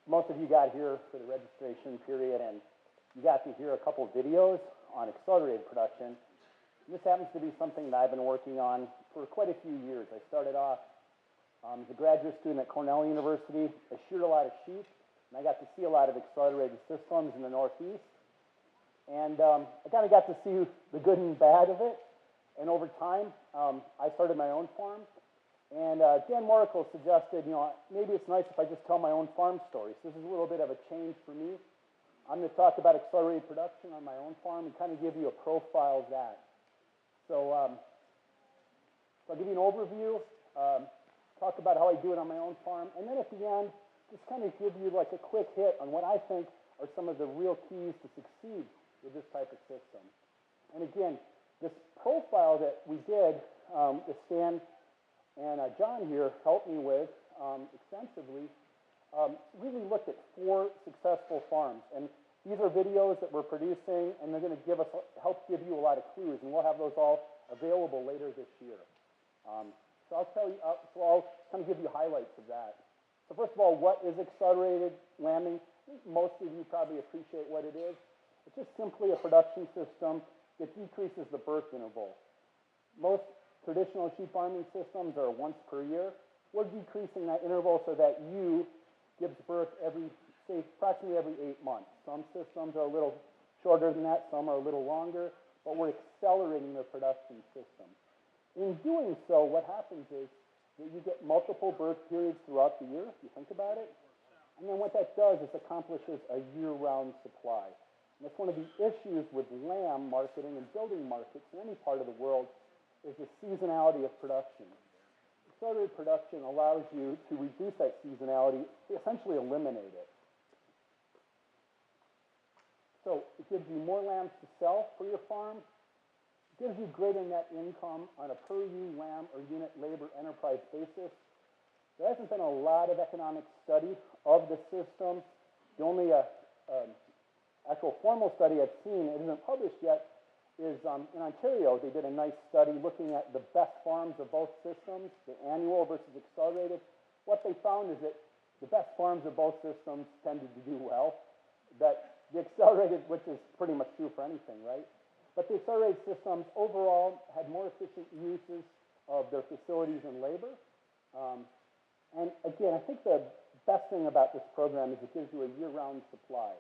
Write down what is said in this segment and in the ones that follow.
most of you got here for the registration period, and you got to hear a couple of videos on accelerated production. This happens to be something that I've been working on for quite a few years. I started off as a graduate student at Cornell University. I sheared a lot of sheep, and I got to see a lot of accelerated systems in the Northeast. And I kind of got to see the good and bad of it. And over time, I started my own farm. And Dan Moracle suggested, maybe it's nice if I just tell my own farm story. So this is a little bit of a change for me. I'm going to talk about accelerated production on my own farm and kind of give you a profile of that. So, I'll give you an overview, talk about how I do it on my own farm, and then at the end, just kind of give you like a quick hit on what I think are some of the real keys to succeed with this type of system. And again, this profile that we did, that Stan and John here helped me with extensively, really looked at 4 successful farms. And these are videos that we're producing, and they're going to help give you a lot of clues, and we'll have those all available later this year. So I'll kind of give you highlights of that. So first of all, what is accelerated lambing? I think most of you probably appreciate what it is. It's just simply a production system that decreases the birth interval. Most traditional sheep farming systems are once per year. We're decreasing that interval so that ewe gives birth approximately every 8 months. Some systems are a little shorter than that, some are a little longer, but we're accelerating the production system. In doing so, what happens is that you get multiple birth periods throughout the year, if you think about it. And then what that does is accomplishes a year-round supply. And that's one of the issues with lamb marketing and building markets in any part of the world is the seasonality of production. Accelerated production allows you to reduce that seasonality, essentially eliminate it. So it gives you more lambs to sell for your farm. It gives you greater net income on a per ewe lamb or unit labor enterprise basis. There hasn't been a lot of economic study of the system. The only actual formal study I've seen, it isn't published yet, is in Ontario. They did a nice study looking at the best farms of both systems, the annual versus accelerated. What they found is that the best farms of both systems tended to do well. That the accelerated, which is pretty much true for anything, right? But the accelerated systems overall had more efficient uses of their facilities and labor. And again, I think the best thing about this program is it gives you a year-round supply,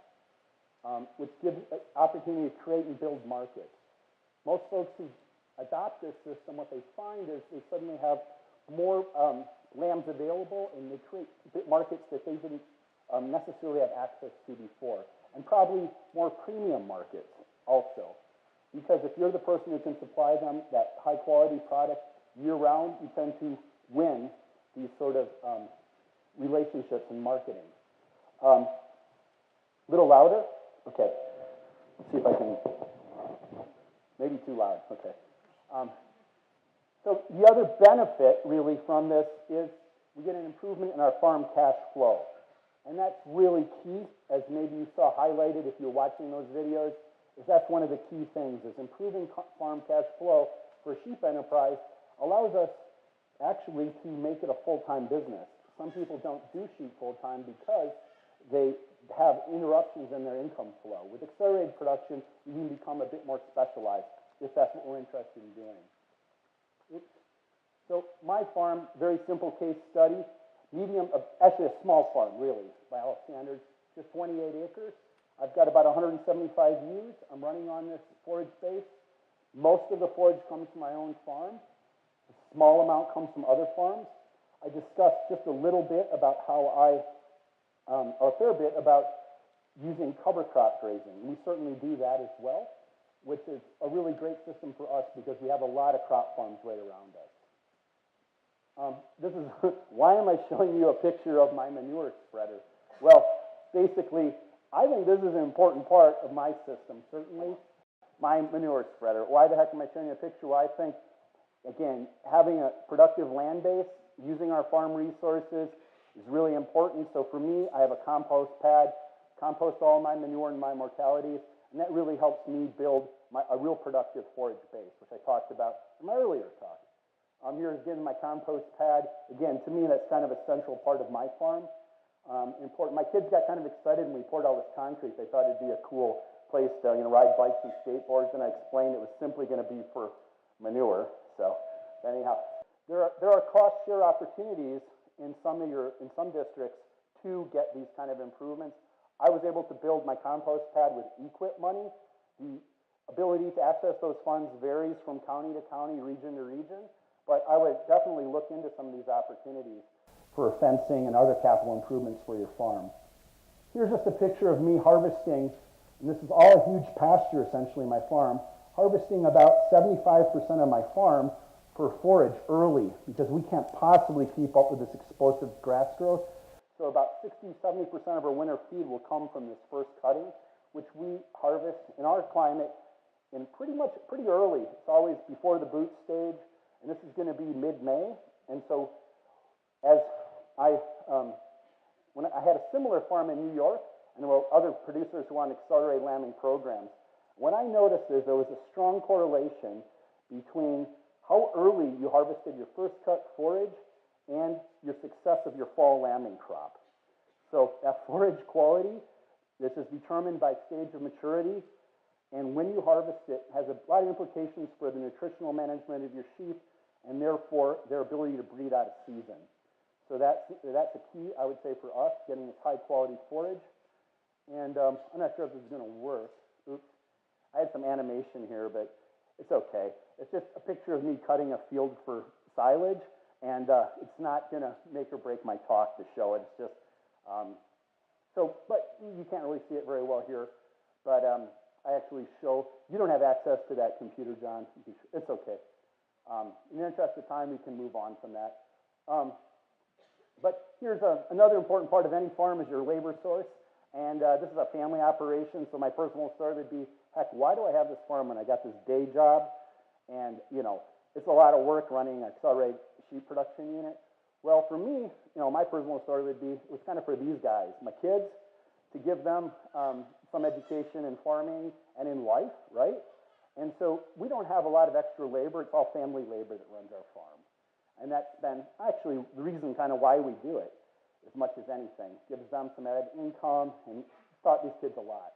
which gives opportunity to create and build markets. Most folks who adopt this system, what they find is they suddenly have more lambs available, and they create markets that they didn't necessarily have access to before. And probably more premium markets also. Because if you're the person who can supply them that high-quality product year-round, you tend to win these sort of relationships in marketing. A little louder? Okay. Let's see if I can. Maybe too loud. Okay. So the other benefit, really, from this is we get an improvement in our farm cash flow. And that's really key, as maybe you saw highlighted if you're watching those videos, is that's one of the key things, is improving farm cash flow for a sheep enterprise allows us actually to make it a full-time business. Some people don't do sheep full-time because they have interruptions in their income flow. With accelerated production, you can become a bit more specialized if that's what we're interested in doing. Oops. So my farm, very simple case study. Actually a small farm, really, by all standards, just 28 acres. I've got about 175 ewes. I'm running on this forage space. Most of the forage comes from my own farm. A small amount comes from other farms. I discussed just a little bit about or a fair bit about using cover crop grazing. We certainly do that as well, which is a really great system for us because we have a lot of crop farms right around us. Why am I showing you a picture of my manure spreader? Well, basically, I think this is an important part of my system, certainly, my manure spreader. Why the heck am I showing you a picture? Well, I think, again, having a productive land base, using our farm resources is really important. So for me, I have a compost pad, compost all my manure and my mortalities, and that really helps me build a real productive forage base, which I talked about in my earlier talk. Here's again my compost pad. Again, to me, that's kind of a central part of my farm. important. My kids got kind of excited when we poured all this concrete. They thought it'd be a cool place to ride bikes and skateboards, and I explained it was simply going to be for manure. So anyhow, there are cost share opportunities in some districts to get these kind of improvements. I was able to build my compost pad with EQIP money. The ability to access those funds varies from county to county, region to region, but I would definitely look into some of these opportunities for fencing and other capital improvements for your farm. Here's just a picture of me harvesting, and this is all a huge pasture essentially, my farm, harvesting about 75% of my farm for forage early because we can't possibly keep up with this explosive grass growth. So about 60-70% of our winter feed will come from this first cutting, which we harvest in our climate in pretty early. It's always before the boot stage, and this is going to be mid-May. And so as when I had a similar farm in New York, and there were other producers who wanted accelerated lambing programs, what I noticed is there was a strong correlation between how early you harvested your first cut forage and your success of your fall lambing crop. So that forage quality, this is determined by stage of maturity, and when you harvest it has a lot of implications for the nutritional management of your sheep and therefore their ability to breed out of season. So that's a key, I would say, for us, getting this high quality forage. And I'm not sure if this is going to work. Oops. I had some animation here, but it's okay. It's just a picture of me cutting a field for silage, and it's not going to make or break my talk to show it. It's just, but you can't really see it very well here. But I actually show, you don't have access to that computer, John. It's okay. In the interest of time, we can move on from that. But here's another important part of any farm is your labor source. And this is a family operation, so my personal story would be, heck, why do I have this farm when I got this day job? And, it's a lot of work running an accelerated sheep production unit. Well, for me, my personal story would be, it was kind of for these guys, my kids, to give them some education in farming and in life, right? And so we don't have a lot of extra labor. It's all family labor that runs our farm. And that's been actually the reason kind of why we do it, as much as anything. Gives them some added income and taught these kids a lot.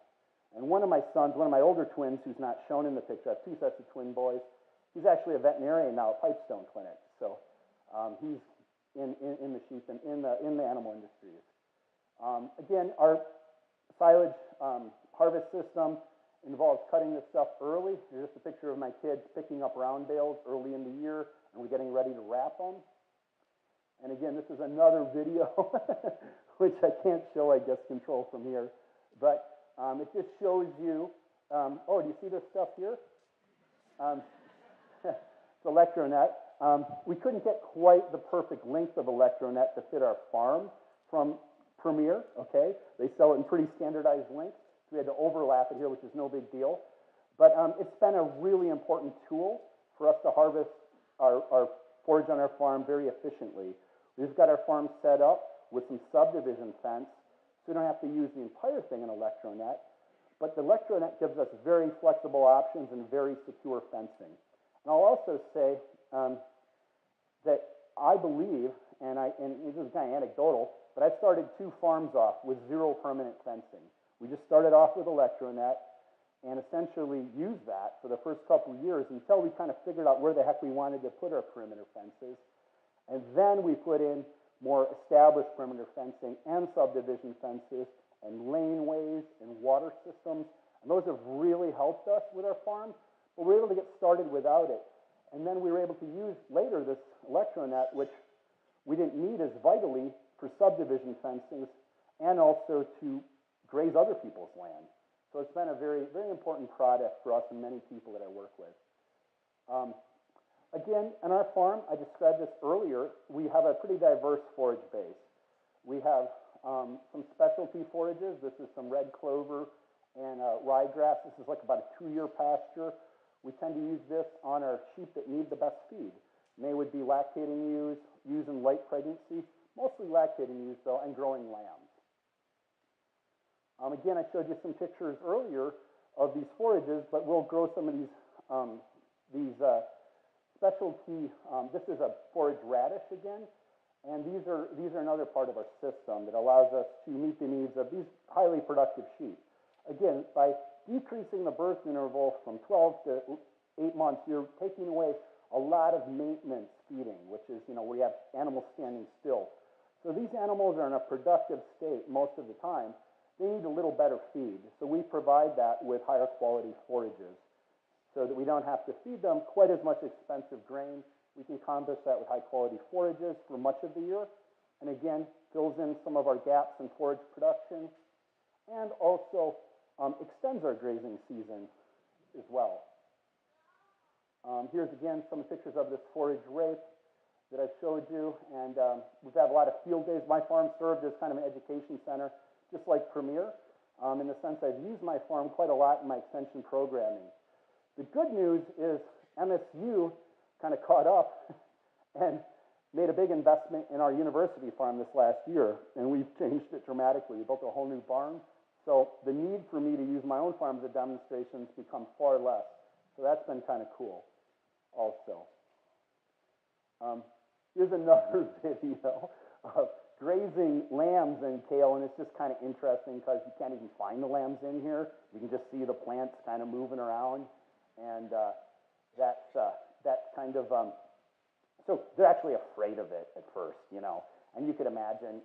And one of my sons, one of my older twins, who's not shown in the picture, I have two sets of twin boys, he's actually a veterinarian now at Pipestone Clinic. So he's in the sheep and in the animal industries. Again, our silage harvest system involves cutting this stuff early. Here's just a picture of my kids picking up round bales early in the year, and we're getting ready to wrap them. And again, this is another video, which I can't show, I guess, control from here. But it just shows you, do you see this stuff here? It's Electronet. We couldn't get quite the perfect length of Electronet to fit our farm from Premier, okay? They sell it in pretty standardized lengths. So we had to overlap it here, which is no big deal. But it's been a really important tool for us to harvest our forage on our farm very efficiently. We've got our farm set up with some subdivision fence, so we don't have to use the entire thing in Electronet. But the Electronet gives us very flexible options and very secure fencing. And I'll also say that I believe, and this is kind of anecdotal, but I started two farms off with zero permanent fencing. We just started off with Electronet and essentially used that for the first couple of years until we kind of figured out where the heck we wanted to put our perimeter fences. And then we put in more established perimeter fencing and subdivision fences and laneways and water systems. And those have really helped us with our farm, but we were able to get started without it. And then we were able to use later this Electronet, which we didn't need as vitally for subdivision fences and also to graze other people's land. So it's been a very, very important product for us and many people that I work with. Again, on our farm, I described this earlier, we have a pretty diverse forage base. We have some specialty forages. This is some red clover and ryegrass. This is like about a 2-year pasture. We tend to use this on our sheep that need the best feed. And they would be lactating ewes in late pregnancy, mostly lactating ewes though, and growing lambs. Again, I showed you some pictures earlier of these forages, but we'll grow some of these specialty, this is a forage radish again, And these are another part of our system that allows us to meet the needs of these highly productive sheep. Again, by decreasing the birth interval from 12 to 8 months, you're taking away a lot of maintenance feeding, which is, where you have animals standing still. So these animals are in a productive state most of the time. They need a little better feed. So we provide that with higher quality forages so that we don't have to feed them quite as much expensive grain. We can combat that with high quality forages for much of the year. And again, fills in some of our gaps in forage production and also extends our grazing season as well. Here's again some pictures of this forage rape that I showed you. And we've had a lot of field days. My farm served as kind of an education center, just like Premier, in the sense I've used my farm quite a lot in my extension programming. The good news is MSU kind of caught up and made a big investment in our university farm this last year, and we've changed it dramatically. We built a whole new barn, so the need for me to use my own farm as a demonstration has become far less. So that's been kind of cool also. Here's another video of grazing lambs in kale, and it's just kind of interesting because you can't even find the lambs in here. You can just see the plants kind of moving around, and that's kind of, so they're actually afraid of it at first, and you could imagine,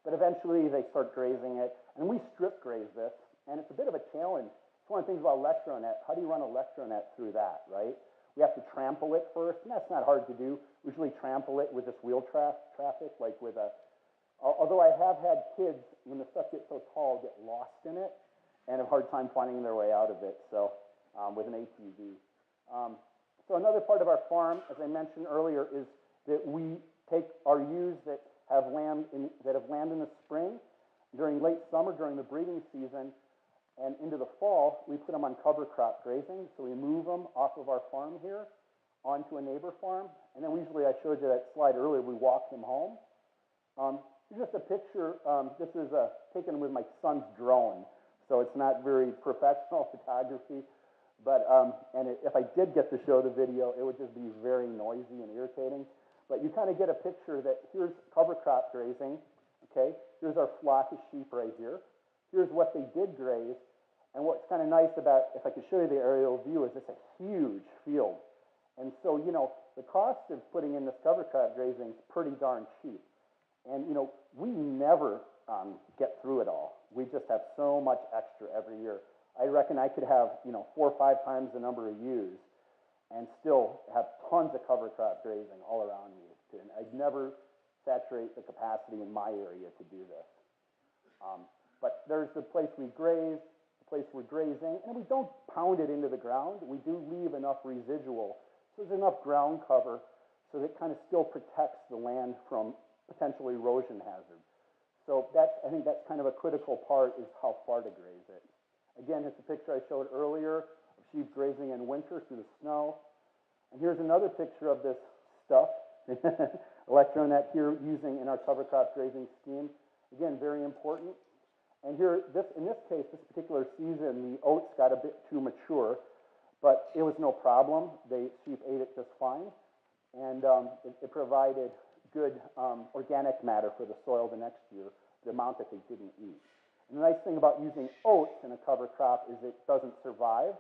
but eventually they start grazing it, and we strip graze this, and it's a bit of a challenge. It's one of the things about electronet. How do you run electronet through that, right? We have to trample it first, and that's not hard to do. We usually trample it with this wheel traffic, like with a, although I have had kids, when the stuff gets so tall, get lost in it, and have a hard time finding their way out of it, so with an ATV. So another part of our farm, as I mentioned earlier, is that we take our ewes that have lambed in the spring, during late summer, during the breeding season, and into the fall, we put them on cover crop grazing. So we move them off of our farm here onto a neighbor farm. And then usually, I showed you that slide earlier, we walk them home. Here's just a picture. This is taken with my son's drone. So it's not very professional photography. But, if I did get to show the video, it would just be very noisy and irritating. But you kind of get a picture that here's cover crop grazing. Okay, here's our flock of sheep right here. Here's what they did graze, and what's kind of nice about, if I could show you the aerial view, is it's a huge field. And so, the cost of putting in this cover crop grazing is pretty darn cheap. And, we never get through it all. We just have so much extra every year. I reckon I could have, 4 or 5 times the number of ewes and still have tons of cover crop grazing all around me. And I'd never saturate the capacity in my area to do this. But there's the place we graze, the place we're grazing, and we don't pound it into the ground. We do leave enough residual, so there's enough ground cover so that it kind of still protects the land from potential erosion hazards. So I think that's kind of a critical part, is how far to graze it. Again, it's a picture I showed earlier of sheep grazing in winter through the snow. And here's another picture of this stuff, electronet here using in our cover crop grazing scheme. Again, very important. And here, in this case, this particular season, the oats got a bit too mature, but it was no problem. Sheep ate it just fine, and it provided good organic matter for the soil the next year, the amount that they didn't eat. And the nice thing about using oats in a cover crop is it doesn't survive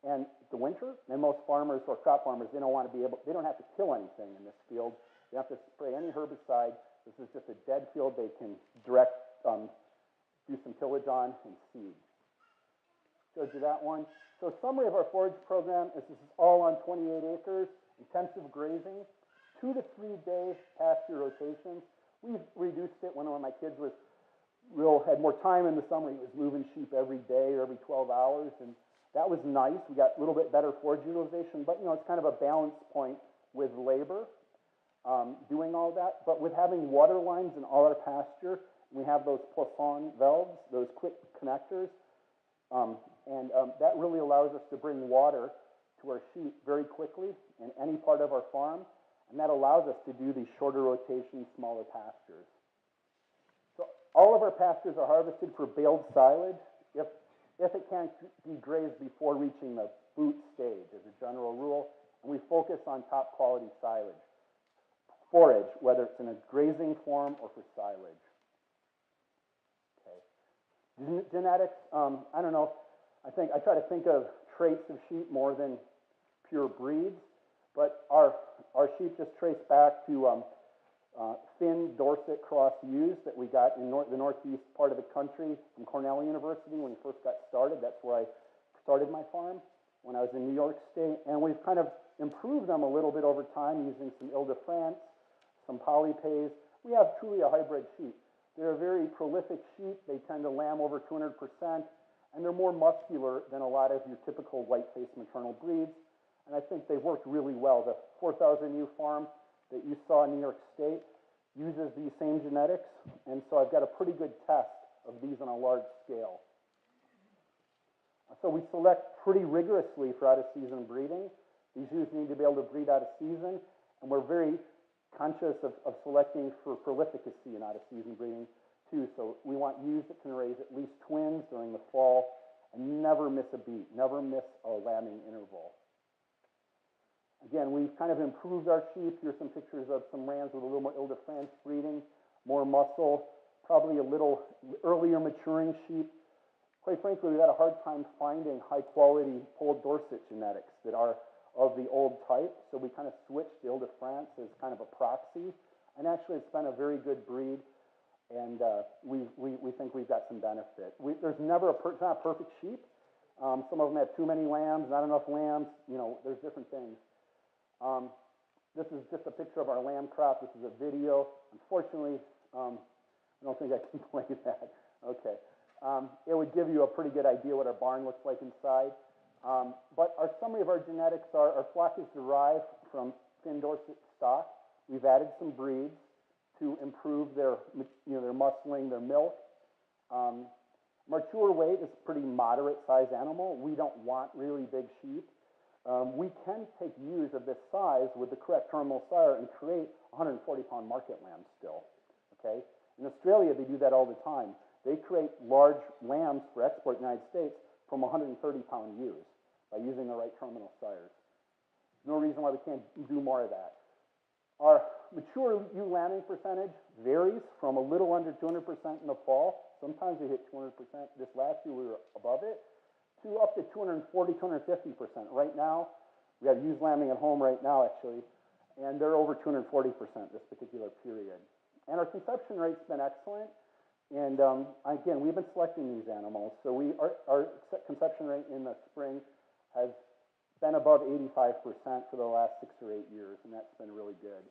and the winter. And most farmers or crop farmers, they don't have to kill anything in this field. They don't have to spray any herbicide. This is just a dead field they can do some tillage on and seed. Showed you that one. So summary of our forage program is this is all on 28 acres, intensive grazing, 2 to 3 day pasture rotations. We've reduced it when one of my kids had more time in the summer. He was moving sheep every day or every 12 hours, and that was nice. We got a little bit better forage utilization, but it's kind of a balance point with labor doing all that. But with having water lines in all our pasture, we have those poisson valves, those quick connectors, and that really allows us to bring water to our sheep very quickly in any part of our farm, and that allows us to do these shorter rotation, smaller pastures. So all of our pastures are harvested for baled silage if it can't be grazed before reaching the boot stage as a general rule, and we focus on top quality silage. forage, whether it's in a grazing form or for silage. Okay. Genetics, I don't know, I try to think of traits of sheep more than pure breeds, but our sheep just trace back to thin Dorset cross ewes that we got in the northeast part of the country from Cornell University when we first got started. That's where I started my farm when I was in New York State, and we've kind of improved them a little bit over time using some Ile-de-France, some Polypays. We have truly a hybrid sheep. They're a very prolific sheep. They tend to lamb over 200%, and they're more muscular than a lot of your typical white-faced maternal breeds. And I think they've worked really well. The 4,000 ewe farm that you saw in New York State uses these same genetics, and so I've got a pretty good test of these on a large scale. So we select pretty rigorously for out-of-season breeding. These ewes need to be able to breed out of season, and we're very conscious of selecting for prolificacy in out-of-season breeding too. So we want ewes that can raise at least twins during the fall and never miss a beat, never miss a lambing interval. Again, we've kind of improved our sheep. Here's some pictures of some rams with a little more Ile-de-France breeding, more muscle, probably a little earlier maturing sheep. Quite frankly, we've had a hard time finding high-quality Polled Dorset genetics that are of the old type, so we kind of switched the Ile-de-France as kind of a proxy, and actually it's been a very good breed, and we think we've got some benefit. There's never it's not a perfect sheep. Some of them have too many lambs, not enough lambs, you know, there's different things. This is just a picture of our lamb crop. This is a video. Unfortunately, I don't think I can play that. Okay. It would give you a pretty good idea what our barn looks like inside. But our summary of our genetics are our flock is derived from thin Dorset stock. We've added some breeds to improve their muscling, their milk. Mature weight is a pretty moderate size animal. We don't want really big sheep. We can take ewes of this size with the correct terminal sire and create 140-pound market lambs still. Okay? In Australia, they do that all the time. They create large lambs for export in the United States from 130-pound ewes by using the right terminal sires. No reason why we can't do more of that. Our mature ewe lambing percentage varies from a little under 200% in the fall. Sometimes we hit 200%. This last year, we were above it, to up to 240, 250%. Right now, we have ewes lambing at home right now, actually, and they're over 240% this particular period. And our conception rate's been excellent. And again, we've been selecting these animals. So our conception rate in the spring has been above 85% for the last 6 or 8 years, and that's been really good.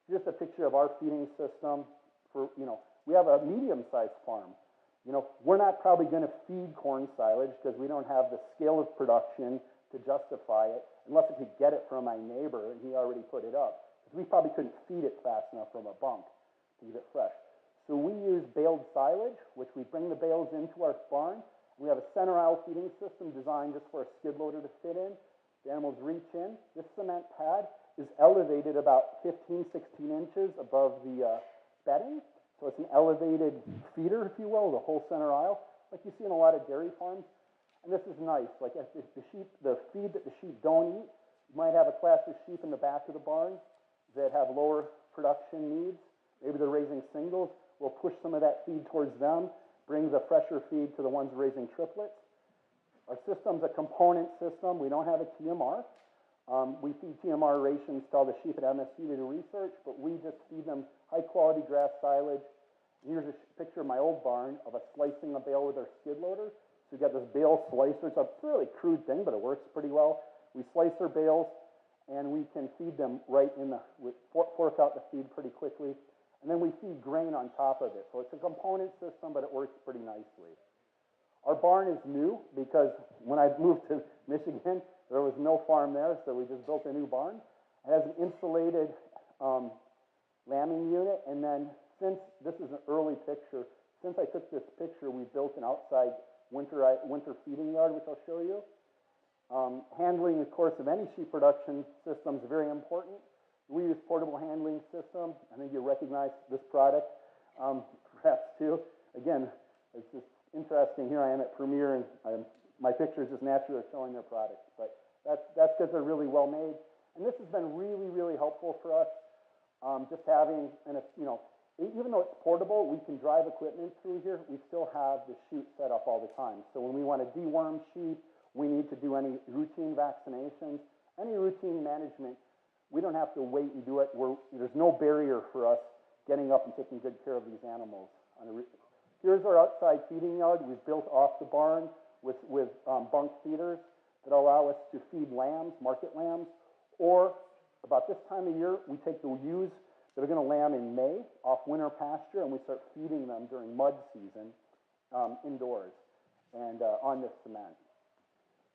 Just a picture of our feeding system. We have a medium-sized farm. We're not probably going to feed corn silage because we don't have the scale of production to justify it, unless I could get it from my neighbor and he already put it up. Because we probably couldn't feed it fast enough from a bunk to get it fresh. So we use baled silage, which we bring the bales into our barn. We have a center aisle feeding system designed just for a skid loader to fit in. The animals reach in. This cement pad is elevated about 15, 16 inches above the bedding. So it's an elevated feeder, if you will, the whole center aisle, like you see in a lot of dairy farms. And this is nice. Like if the feed that the sheep don't eat, you might have a class of sheep in the back of the barn that have lower production needs. Maybe they're raising singles. We'll push some of that feed towards them, bring the fresher feed to the ones raising triplets. Our system's a component system. We don't have a TMR. We feed TMR rations to all the sheep at MSU to do research, but we just feed them high-quality grass silage. Here's a picture of my old barn of us slicing a bale with our skid loader. So we've got this bale slicer. It's a really crude thing, but it works pretty well. We slice our bales, and we can feed them right in fork out the feed pretty quickly. And then we feed grain on top of it. So it's a component system, but it works pretty nicely. Our barn is new because when I moved to Michigan, there was no farm there, so we just built a new barn. It has an insulated lambing unit, and then since this is an early picture, since I took this picture, we built an outside winter feeding yard, which I'll show you. Handling, of course, of any sheep production system is very important. We use portable handling system. I think you recognize this product, perhaps too. Again, it's just interesting. Here I am at Premier, and my pictures just naturally are showing their products. But that's because they're really well made. And this has been really, really helpful for us. Just having, even though it's portable, we can drive equipment through here, we still have the chute set up all the time. So when we want to deworm sheep, we need to do any routine vaccinations, any routine management, we don't have to wait and do it. There's no barrier for us getting up and taking good care of these animals. Here's our outside feeding yard. We've built off the barn with bunk feeders that allow us to feed lambs, market lambs, or about this time of year, we take the ewes that are going to lamb in May off winter pasture, and we start feeding them during mud season indoors and on this cement.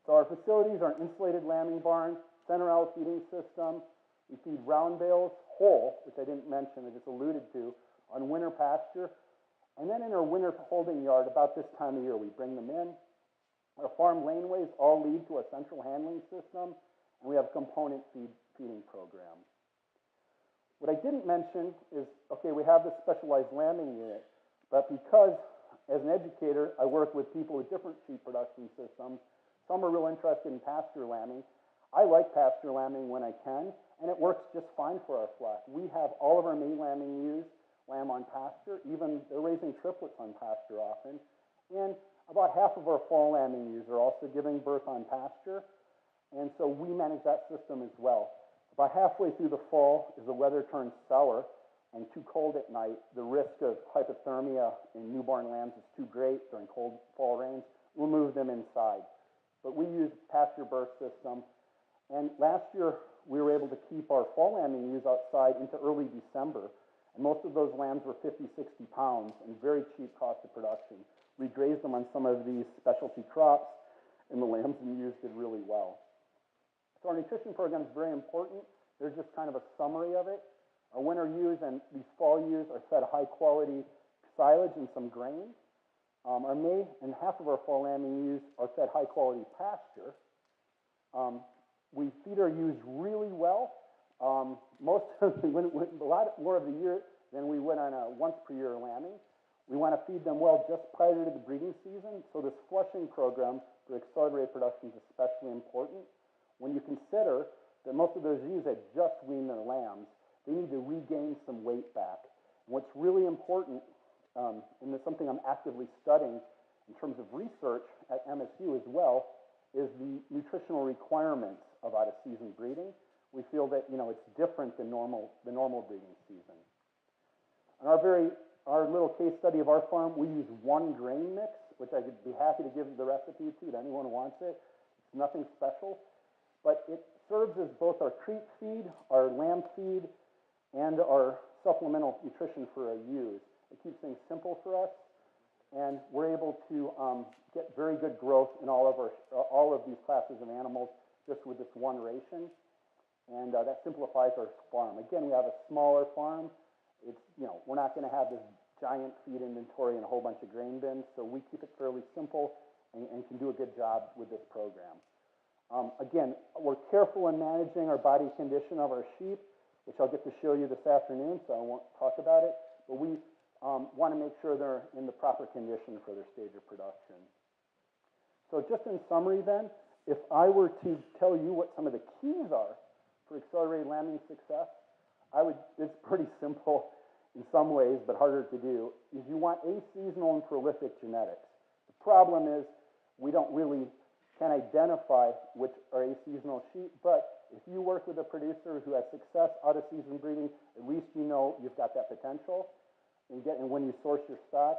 So our facilities are an insulated lambing barn, center aisle feeding system. We feed round bales whole, which I didn't mention, I just alluded to, on winter pasture. And then in our winter holding yard, about this time of year, we bring them in. Our farm laneways all lead to a central handling system, and we have a component feeding program. What I didn't mention is, okay, we have this specialized lambing unit, but because as an educator, I work with people with different sheep production systems. Some are real interested in pasture lambing. I like pasture lambing when I can, and it works just fine for our flock. We have all of our May lambing ewes lamb on pasture. Even they're raising triplets on pasture often. And about half of our fall lambing ewes are also giving birth on pasture. And so we manage that system as well. About halfway through the fall, as the weather turns sour and too cold at night, the risk of hypothermia in newborn lambs is too great during cold fall rains. We'll move them inside. But we use pasture birth system. And last year, we were able to keep our fall lambing ewes outside into early December. And most of those lambs were 50, 60 pounds and very cheap cost of production. We grazed them on some of these specialty crops, and the lambs and ewes did really well. So our nutrition program is very important. There's just kind of a summary of it. Our winter ewes and these fall ewes are fed high-quality silage and some grain. Our May and half of our fall lambing ewes are fed high-quality pasture. We feed our ewes really well. Most of a lot more of the year than we would on a once-per-year lambing. We want to feed them well just prior to the breeding season. So this flushing program for accelerated production is especially important. When you consider that most of those ewes had just weaned their lambs, they need to regain some weight back. And what's really important, and it's something I'm actively studying in terms of research at MSU as well, is the nutritional requirements of out-of-season breeding. We feel that it's different than the normal breeding season. On our little case study of our farm, we use one grain mix, which I could be happy to give the recipe to anyone who wants it. It's nothing special, but it serves as both our treat feed, our lamb feed, and our supplemental nutrition for our ewes. It keeps things simple for us, and we're able to get very good growth in all of these classes of animals just with this one ration, and that simplifies our farm. Again, we have a smaller farm. We're not going to have this giant feed inventory and a whole bunch of grain bins, so we keep it fairly simple and can do a good job with this program. Again, we're careful in managing our body condition of our sheep, which I'll get to show you this afternoon, so I won't talk about it, but we want to make sure they're in the proper condition for their stage of production. So just in summary then, if I were to tell you what some of the keys are for accelerated lambing success, it's pretty simple in some ways, but harder to do, is you want aseasonal and prolific genetics. The problem is we can't identify which are aseasonal sheep, but if you work with a producer who has success out of season breeding, at least you know you've got that potential. And when you source your stock,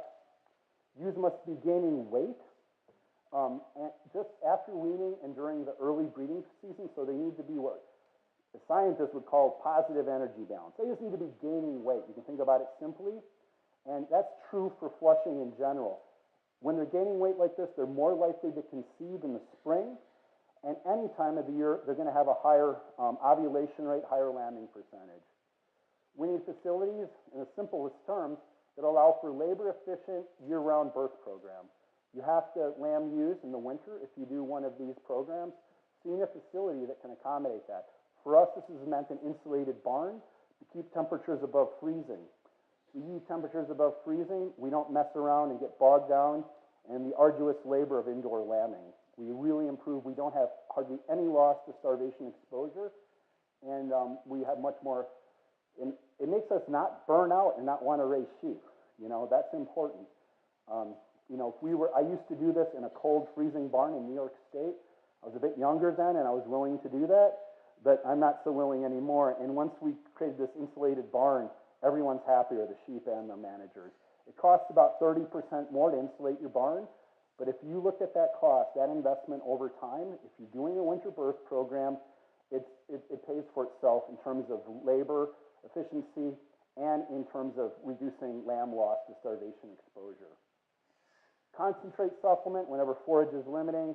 ewes must be gaining weight and just after weaning and during the early breeding season, so they need to be what the scientists would call positive energy balance. They just need to be gaining weight. You can think about it simply, and that's true for flushing in general. When they're gaining weight like this, they're more likely to conceive in the spring, and any time of the year, they're going to have a higher ovulation rate, higher lambing percentage. We need facilities, in the simplest terms, that allow for labor-efficient, year-round birth program. You have to lamb ewes in the winter if you do one of these programs. So you need a facility that can accommodate that. For us, this has meant an insulated barn to keep temperatures above freezing. We use temperatures above freezing. We don't mess around and get bogged down in the arduous labor of indoor lambing. We really improve. We don't have hardly any loss to starvation exposure, and we have much more And it makes us not burn out and not want to raise sheep. You know, that's important. You know, I used to do this in a cold, freezing barn in New York State. I was a bit younger then, and I was willing to do that, but I'm not so willing anymore. And once we created this insulated barn, everyone's happier, the sheep and the managers. It costs about 30% more to insulate your barn, but if you look at that cost, that investment over time, if you're doing a winter birth program, it pays for itself in terms of labor, efficiency, and in terms of reducing lamb loss to starvation exposure. Concentrate supplement whenever forage is limiting.